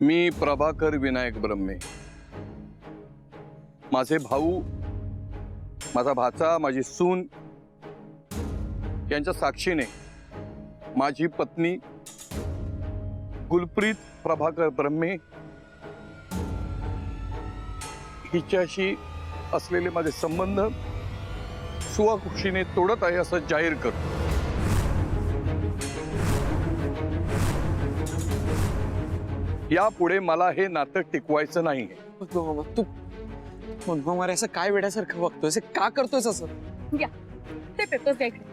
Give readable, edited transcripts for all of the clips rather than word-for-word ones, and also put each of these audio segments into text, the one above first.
मी प्रभाकर विनायक ब्रह्मे, माझे भाऊ, माझा भाचा, माझी सून यांच्या साक्षीने माझी पत्नी गुलप्रीत प्रभाकर ब्रह्मे हिच्याशी असलेले माझे संबंध स्वखुशीने तोडत आहे असं जाहीर करतो। यापुढे मला हे नातं टिकवायचं नाही। तू मारे असं काय वेड्यासारखं बघतोय, का करतोयस असं? घ्या ते पेपर्स घ्या इकडे।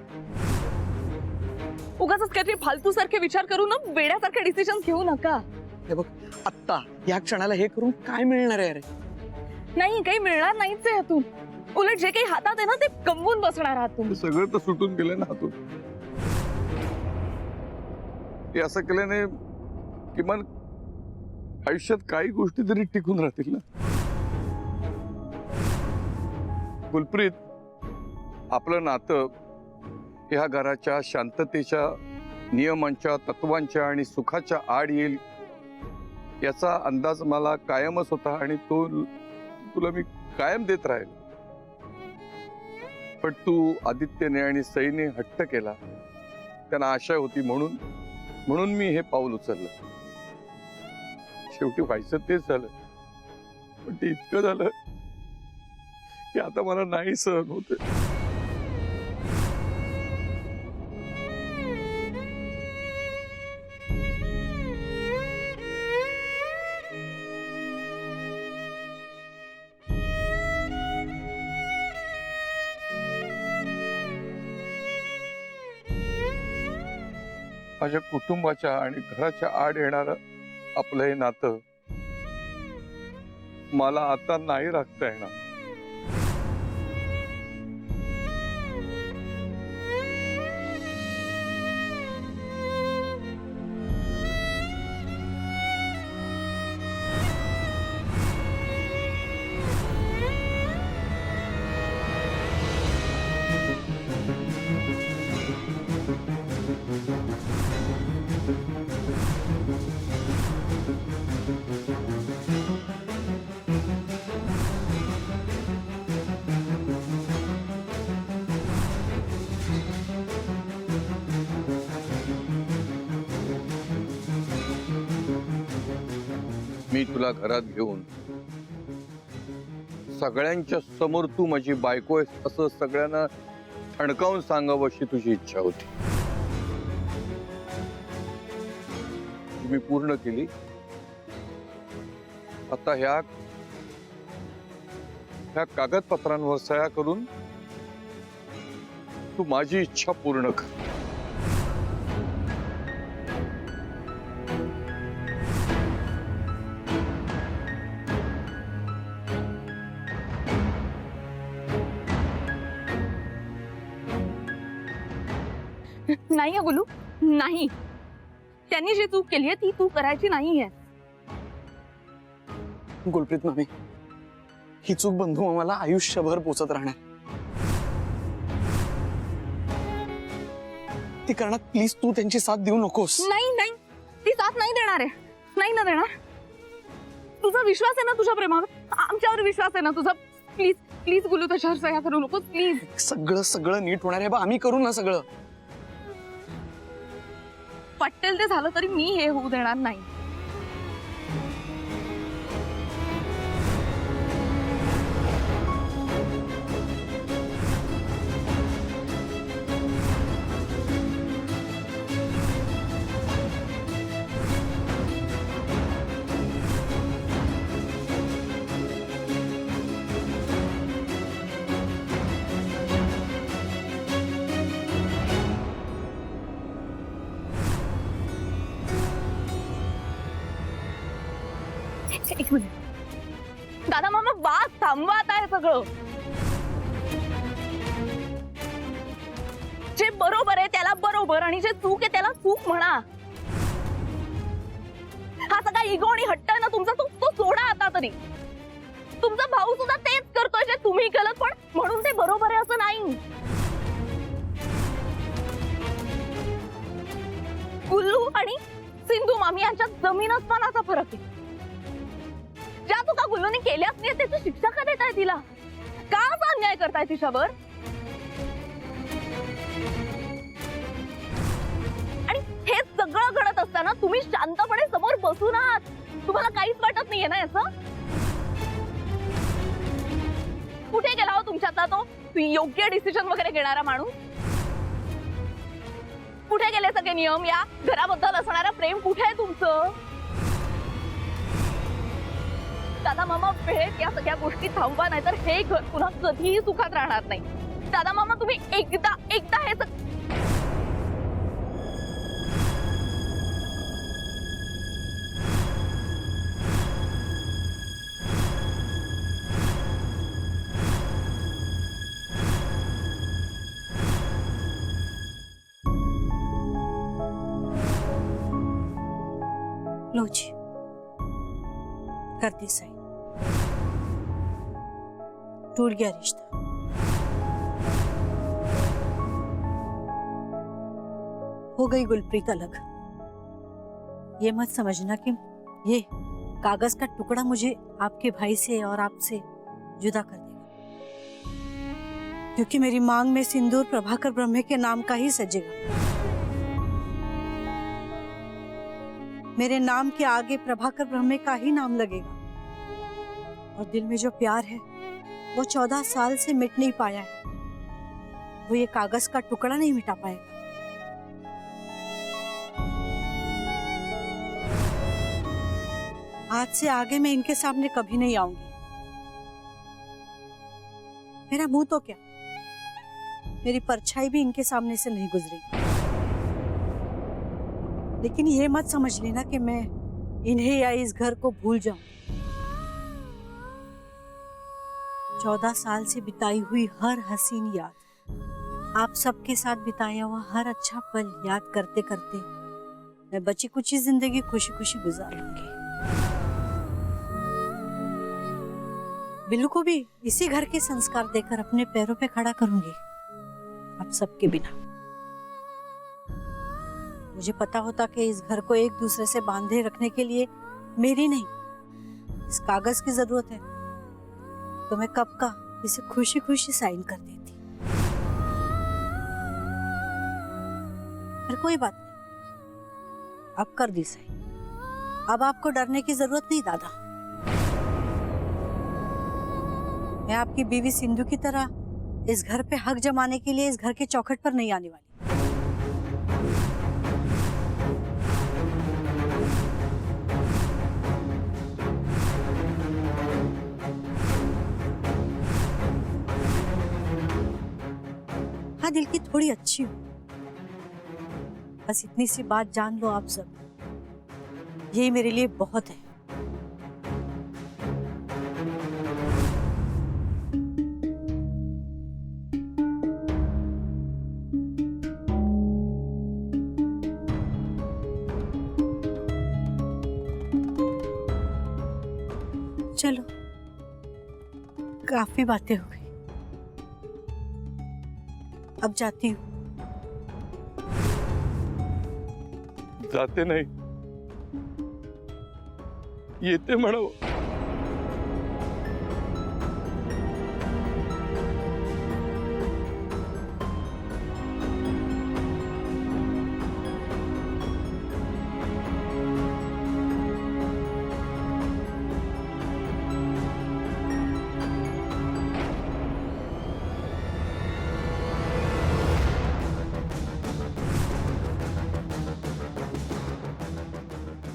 उगाचच काहीतरी फालतू सारखे विचार करू ना, वेड्यासारखे डिसिजन घेऊ नका। हे बघ, आत्ता या क्षणाला हे करून काय मिळणार आहे? अरे नाही, काही मिळणार नाहीच आहे यातून। उलट जे काही हातात आहे ना ते गमवून बसणार आहात तुम्ही। सगळं तर सुटून गेलं ना हातून। हे असं केल्याने किमान आयुष्यात काही गोष्टी तरी टिकून राहतील ना। गुलप्रीत, आपलं नातं ह्या घराच्या शांततेच्या, नियमांच्या, तत्वांच्या आणि सुखाच्या आड येईल याचा अंदाज मला कायमच होता आणि तो तुला मी कायम देत राहील। पण तू आदित्यने आणि सईने हट्ट केला, त्यांना आशा होती म्हणून मी हे पाऊल उचललं। शेवटी व्हायचं तेच झालं, पण ते इतकं झालं की आता मला नाही सहन होते। माझ्या कुटुंबाच्या आणि घराच्या आड येणारं आपलं हे नातं मला आता नाही राखता येणार। मी तुला घरात घेऊन सगळ्यांच्या समोर तू माझी बायको आहेस असं सगळ्यांना ठणकावून सांगावं अशी तुझी इच्छा होती। मी पूर्ण केली। आता ह्या कागदपत्रांवर सह्या करून तू माझी इच्छा पूर्ण कर। नाही आहे गुलू, नाही। त्यांनी जी चूक केली आहे ती तू करायची नाहीये। गुलप्रीत मामी, ही चूक बंधू मामाला आयुष्यभर पोचत राहणार। ती करण्यात प्लीज तू त्यांची साथ देऊ नकोस। नाही नाही, ती साथ नाही देणार आहे, नाही ना देणार। तुझा विश्वास आहे ना तुझ्या प्रेमावर, आमच्यावर विश्वास आहे ना तुझा। प्लीज प्लीज गुलू, त्याच्यावर सह्या करू नकोस प्लीज। सगळं नीट होणार आहे बा, आम्ही करू ना सगळं। पटेल ते झालं तरी मी हे होऊ देणार नाही। एक मिनिट दादा मामा, बात थांबवा आता हे सगळं। जे बरोबर आहे त्याला बरोबर आणि जे चूक आहे त्याला चूक म्हणा। हा सगळा इगो आणि हट्ट आहे ना तुमचा, तो सोडा आता तरी। तुमचा भाऊ सुद्धा तेच करतोय जे तुम्ही केलं, पण म्हणून ते बरोबर आहे असं नाही। गुल्लू आणि सिंधू मामी यांच्यात जमीन अस्मानाचा फरक आहे। तिला? का असा अन्याय करताय तिच्यावर? आणि हे सगळं घडत असताना तुम्ही शांतपणे समोर बसून आहात. तुम्हाला काहीच वाटत नाहीये ना याचं? कुठे गेला हो तुमच्यातला तो योग्य डिसिजन वगैरे घेणारा माणूस? कुठे गेले सगळे नियम? या घराबद्दल असणारं प्रेम कुठे आहे तुमचं? दादा मामा वेळेत या सगळ्या गोष्टी थांबवा, नाहीतर हे घर पुन्हा कधीही सुखात राहणार नाही. दादा मामा तुम्ही एकदा हे लो जी, कर दी सही। टूट गया रिश्ता। हो गई गुलप्रीत अलग। ये मत समझना कि ये कागज का टुकड़ा मुझे आपके भाई से और आपसे जुदा कर देगा, क्योंकि मेरी मांग में सिंदूर प्रभाकर ब्रह्मे के नाम का ही सजेगा। मेरे नाम के आगे प्रभाकर ब्रह्मे का ही नाम लगेगा, और दिल में जो प्यार है वो 14 साल से मिट नहीं पाया है, वो ये कागज का टुकड़ा नहीं मिटा पाएगा। आज से आगे मैं इनके सामने कभी नहीं आऊंगी। मेरा मुंह तो क्या, मेरी परछाई भी इनके सामने से नहीं गुजरी। लेकिन ये मत समझ लेना कि मैं इन्हें या इस घर को भूल जाऊं। 14 साल से बिताई हुई हर हसीन याद, आप सबके साथ बिताया हुआ हर अच्छा पल याद करते करते मैं बची कुछ जिंदगी खुशी खुशी गुजारूंगी। बिल्लू को भी इसी घर के संस्कार देकर अपने पैरों पे खड़ा करूंगी, आप सबके बिना। मुझे पता होता कि इस घर को एक दूसरे से बांधे रखने के लिए मेरी नहीं, इस कागज की जरूरत है, तो मैं कब का इसे खुशी खुशी साइन कर देती। पर कोई बात नहीं, अब कर दी साइन। अब आपको डरने की जरूरत नहीं दादा। मैं आपकी बीवी सिंधु की तरह इस घर पे हक जमाने के लिए इस घर के चौखट पर नहीं आने वाली। हाँ, दिल की थोड़ी अच्छी हो, बस इतनी सी बात जान लो आप सब, ये मेरे लिए बहुत है। चलो, काफी बातें हो गई, अब जाती हूँ। जाते नाही, येते म्हणावं।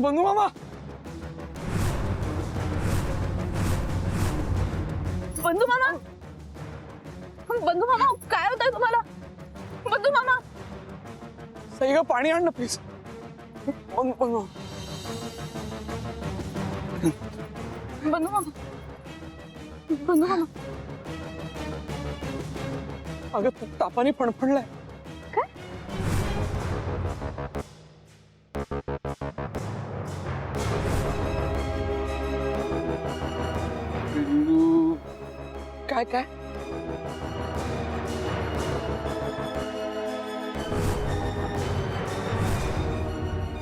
बंधू मामा, बंधू मामा, बंधू मामा काय होतंय तुम्हाला? बंधू मामा, सई ग पाणी आण ना प्लीज। बंधू मामा, बंधू मामा, बंधू मामा, अगं तू तापाने फणफणलाय। काय? काय काय?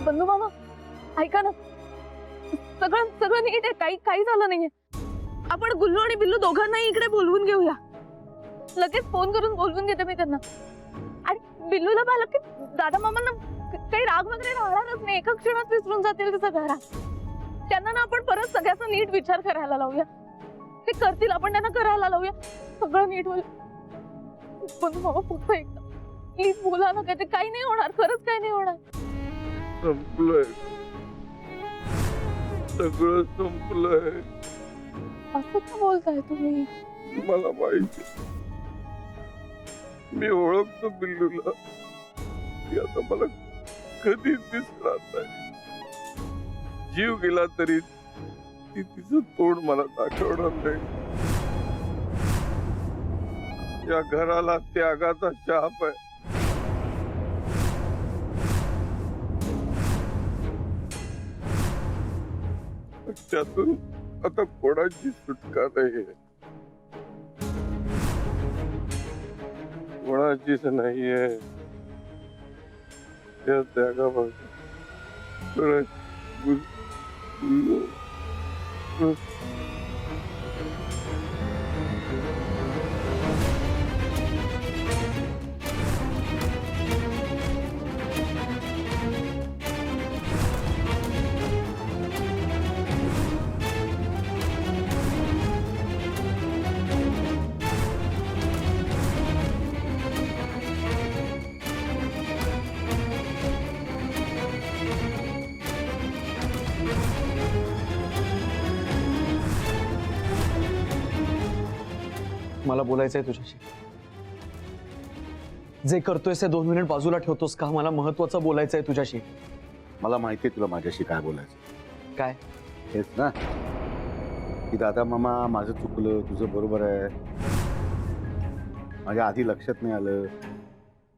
बंधू मामा, ऐका ना, सगळं नीट आहे, काही झालं नाहीये. आपण गुल्लू आणि बिल्लू दोघांनाही इकडे बोलवून घेऊया. लगेच फोन करून बोलवून घेते मी त्यांना. आणि बिल्लूला पाहिलं की दादा मामांना काही राग वगैरे राहणारच नाही, एका क्षणात विसरून जातील तिचं घरात. त्यांना ना आपण परत सगळ्याचा नीट विचार करायला लावूया. ते करतील, आपण त्यांना करायला लावूया, सगळं नीट होईल. पण मामा फक्त एकदा प्लीज बोला ना, काय ते काही नाही होणार, खरंच काही नाही होणार. संपलंय, सगळं संपलंय. असं का बोलताय तुम्ही? मला माहिती, मी ओळखतो बिल्लूला. ती आता मला कधीच दिसणार नाही. जीव गेला तरी ती तिचं तोंड मला दाखवणार नाही. या घराला त्यागाचा शाप आहे. त्यातून आता कोणाची सुटका नाहीये, कोणाचीच नाहीये. त्या त्यागापासून मला बोलायचंय तुझ्याशी. जे करतोयस ते 2 मिनिट बाजूला ठेवतोस का? मला महत्वाचं बोलायचंय तुझ्याशी. मला माहिती आहे तुला माझ्याशी काय बोलायचं. काय? हेच ना की दादा मामा माझं चुकलं, तुझं बरोबर आहे. माझ्या आधी लक्षात नाही आलं.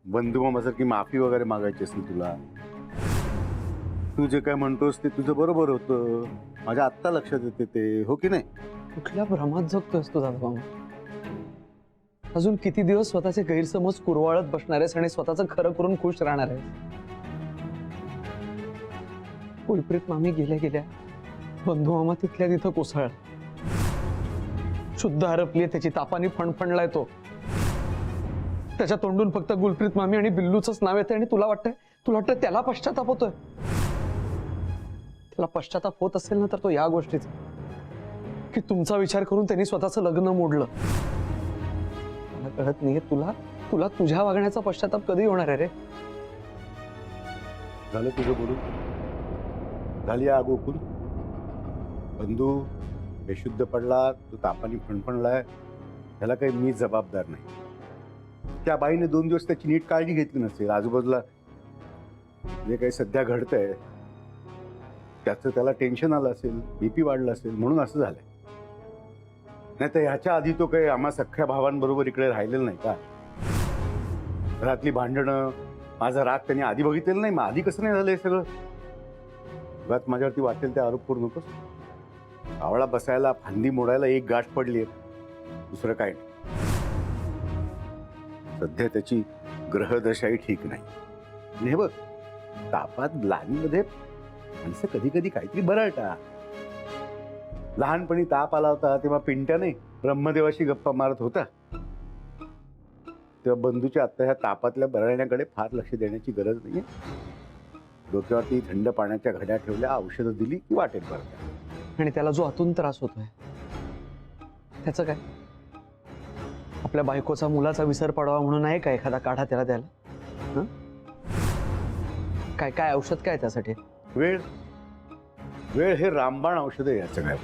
बंधू मामासारखी माफी वगैरे मागायची असेल तुला. तू जे काय म्हणतोस ते तुझं बरोबर होतं. माझ्या आत्ता लक्षात येते ते, हो की नाही? कुठल्या भ्रमात जगतोयस तू दादा मामा? अजून किती दिवस स्वतःचे गैरसमज कुरवाळत बसणार आहेस आणि स्वतःचं खरं करून खुश राहणार आहेस? कुलप्रीत मामी गेल्या गेल्या बंधू मामा तिथल्या तिथं कोसळला. शुद्ध हरपलीये त्याची, तापाने फणफणलाय तो. त्याच्या तोंडून फक्त गुलप्रीत मामी आणि बिल्लूचंच नाव येतंय आणि तुला वाटतं त्याला पश्चाताप होतोय? त्याला पश्चाताप होत असेल ना तर तो या गोष्टीचा की तुमचा विचार करून त्यांनी स्वतःचं लग्न मोडलं. मला कळत नाहीये तुला तुझ्या वागण्याचा पश्चाताप कधी होणार आहे रे? झालं तुझं बोलून? झाली आग ओकून? बंधू बेशुद्ध पडला, तू तापाने फणफणलाय, ह्याला काही मी जबाबदार नाही. त्या बाईने 2 दिवस त्याची नीट काळजी घेतली नसेल. आजूबाजूला जे काही सध्या घडतंय त्याचं त्याला टेन्शन आलं असेल, बीपी वाढलं असेल, म्हणून असं झालंय. नाही तर ह्याच्या आधी तो काही आम्हा सख्ख्या भावांबरोबर इकडे राहिलेला नाही का? घरातली भांडणं, माझा राग त्यांनी आधी बघितलेलं नाही. मग आधी कसं नाही झालं हे सगळं? उगाच माझ्यावरती वाटेल ते आरोप करू नकोस. आवळा बसायला, फांदी मोडायला एक गाठ पडली, दुसरं काय नाही. सध्या त्याची ग्रहदशाही ठीक नाही. आणि हे बघ, तापात ग्लानीमध्ये माणसं कधी कधी काहीतरी बरळतात. लहानपणी ताप आला होता तेव्हा पिंट्याने ब्रह्मदेवाशी गप्पा मारत होता. तेव्हा बंधूच्या आत्ता ह्या तापातल्या बरळण्याकडे फार लक्ष देण्याची गरज नाहीये. डोक्यावरती थंड पाण्याच्या घड्या ठेवल्या, औषधं दिली की वाटेल बरं. आणि त्याला जो आतून त्रास होतोय त्याचं काय? आपल्या बायकोचा मुलाचा विसर पडावा म्हणून आहे का एखादा काढा त्याला द्यायला? काय काय औषध काय त्यासाठी? वेळ वेळ हे रामबाण औषध आहे याचं काय.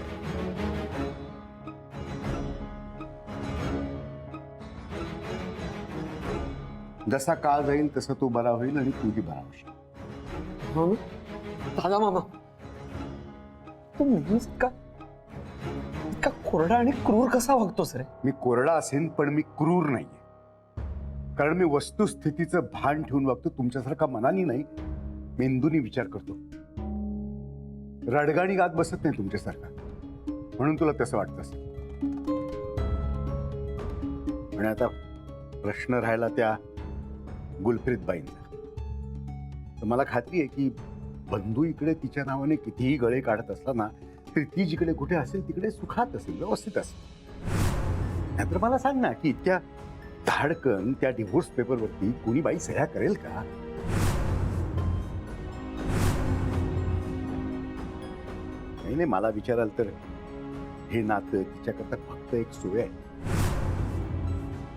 जसा काळ जाईल तसं तो बरा होईल आणि तूही बरा होशील. हो ना? दादा मामा तू नेहमीच इतका कोरडा आणि क्रूर कसा वागतोस रे? मी कोरडा असेन पण मी क्रूर नाहीये. कारण मी वस्तुस्थितीचं भान ठेवून वागतो. तुमच्यासारखा मनानी नाही, मेंदूनी विचार करतो. रडगाणी गात बसत नाही तुमच्यासारखा, म्हणून तुला तसं वाटत असेल. आणि आता प्रश्न राहिला त्या गुलप्रीत बाईंचा. तर मला खात्री आहे की बंधू इकडे तिच्या नावाने कितीही गळे काढत असला ना प्रीती जिकडे कुठे असेल तिकडे सुखात असेल, व्यवस्थित असेल. नाहीतर मला सांग ना की इतक्या धाडकन त्या डिव्होर्स पेपरवरती कोणी बाई सह्या करेल का? नाही नाही, मला विचाराल तर हे नातं तिच्याकरता फक्त एक सोय आहे.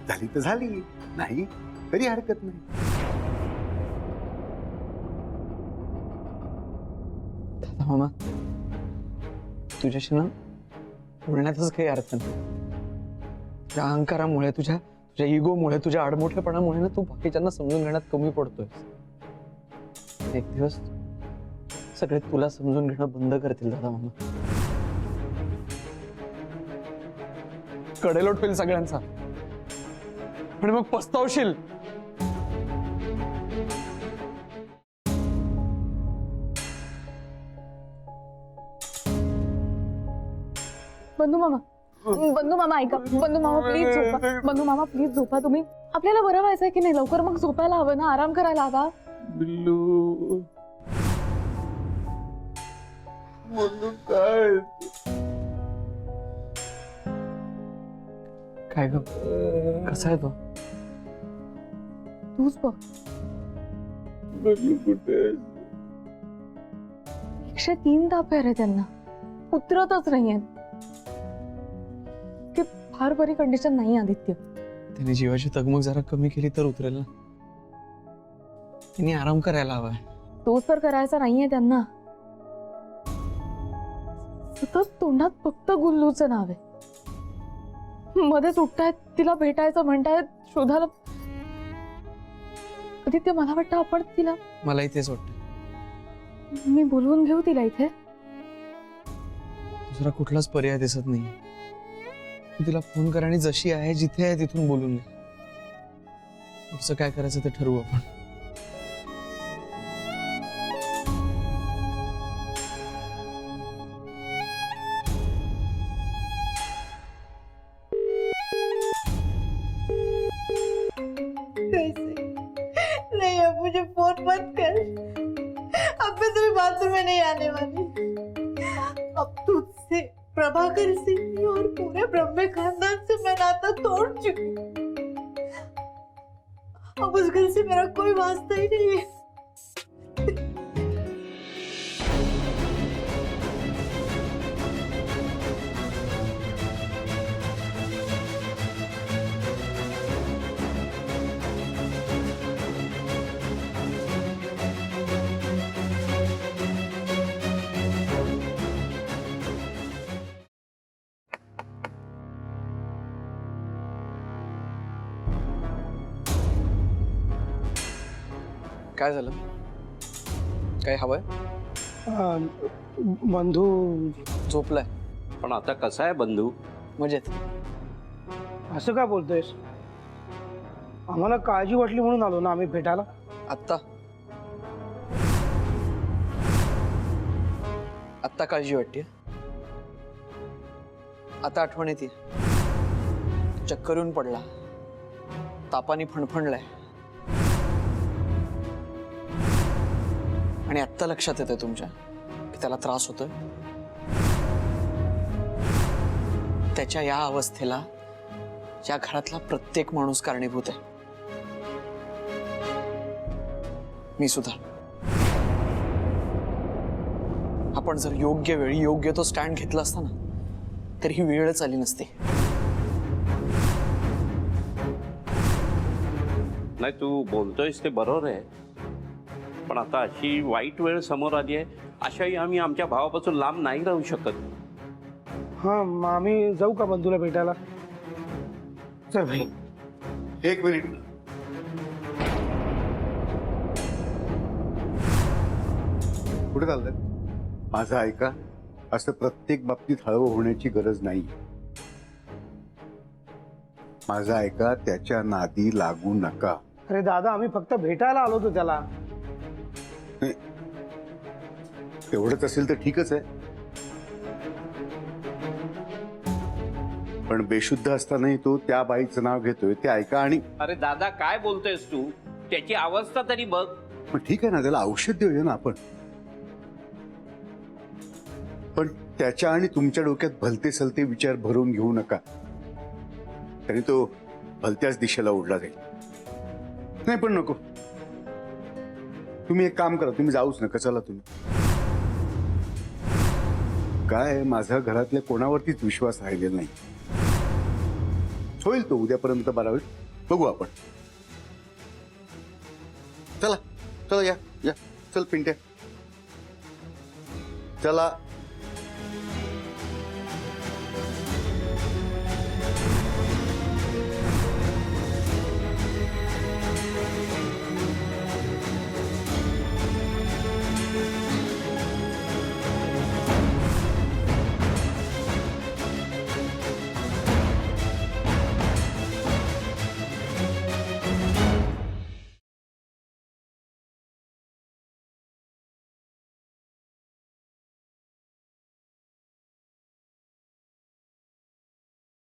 झाली तर झाली, नाही तरी हरकत नाही. दादा मामा, तुझ्याशी ना बोलण्यातच काही अर्थ नाही. तुझ्या अहंकारामुळे, तुझ्या इगोमुळे, तुझ्या आडमोठेपणामुळे ना तू बाकीच्यांना समजून घेण्यात कमी पडतोय. एक दिवस सगळे तुला समजून घेणं बंद करतील दादा मामा. कडेलोट होईल सगळ्यांचा आणि मग पस्तावशील. बंधू मामा ऐका. बंधू मामा प्लीज झोपा. बंधू मामा प्लीज झोपा तुम्ही. आपल्याला बरं व्हायचंय की नाही, लवकर मग झोपायला हवं ना, आराम करायला हवा. बिल्लू म्हणून काय काय ग, कसा आहे तो? तूच बघ. बिल्लू कुठे? 103 ताप आहे रे त्यांना, उतरतच नाहीये. की फार बरी कंडिशन नाही आदित्य. त्याने जीवाची तगमग जरा कमी केली तर उतरेल ना. त्यांनी आराम करायला हवाय. तोच तर करायचा नाहीये त्यांना. सतत तोंडात फक्त गुल्लूचं नाव आहे. मध्येच उठतायत, तिला भेटायचं म्हणतायत, शोधायला. आदित्य मला वाटतं आपण तिला, मलाही तेच वाटतं. मी बोलवून घेऊ तिला इथे. दुसरा कुठलाच पर्याय दिसत नाही. तू तिला फोन कर आणि जशी आहे जिथे आहे तिथून बोलून घे. पुढचं काय करायचं ते ठरवू आपण. नहीं, अब मुझे फोन मत कर. अब मैं तेरी बातों में नहीं आने वाली. अब तुझसे, प्रभाकर से और पूरे ब्रह्मे खानदान से मैं नाता तोड़ चुकी हूँ. अब उस घर से मेरा कोई वास्ता ही नहीं है. काय झालं? काय हवंय? बंधू झोपलाय पण आता कसा आहे बंधू? मजेत. असं काय बोलतोयस? आम्हाला काळजी वाटली म्हणून आलो ना आम्ही भेटायला. आत्ता आत्ता काळजी वाटते? आता आठवण येते? चक्कर येऊन पडला, तापाने फणफणलाय आणि आत्ता लक्षात येतंय तुमच्या की त्याला त्रास होतोय. त्याच्या या अवस्थेला या घरातला प्रत्येक माणूस कारणीभूत आहे. मी सुद्धा. आपण जर योग्य वेळी योग्य तो स्टँड घेतला असता ना तर ही वेळच आली नसती. नाही, तू बोलतोयस ते बरोबर आहे, पण आता अशी वाईट वेळ समोर आली आहे, अशाही आम्ही आमच्या भावापासून लांब नाही राहू शकत. हा, मग आम्ही जाऊ का बंधूला भेटायला? चल भाई. एक मिनिट. कुठे चाललंय? माझं ऐका, असं प्रत्येक बाबतीत हळवं होण्याची गरज नाही. माझं ऐका, त्याच्या नादी लागू नका. अरे दादा, आम्ही फक्त भेटायला आलो होतो त्याला. एवढंच असेल तर ठीकच आहे, पण बेशुद्ध असतानाही तो त्या बाईचं नाव घेतोय ते ऐका. आणि अरे दादा, काय बोलतोयस तू? त्याची अवस्था तरी बघ. मग ठीक आहे ना, त्याला औषध देऊया ना आपण. पण त्याच्या आणि तुमच्या डोक्यात भलते सलते विचार भरून घेऊ नका, तरी तो भलत्याच दिशेला उडला जाईल. नाही पण नको, तुम्ही एक काम करा, तुम्ही जाऊच नका. चला तुम्ही. काय माझा घरातल्या कोणावरतीच विश्वास राहिलेला नाही. होईल तो उद्यापर्यंत बरा होईल, बघू आपण. चला चला, या या, चल पिंट्या, चला.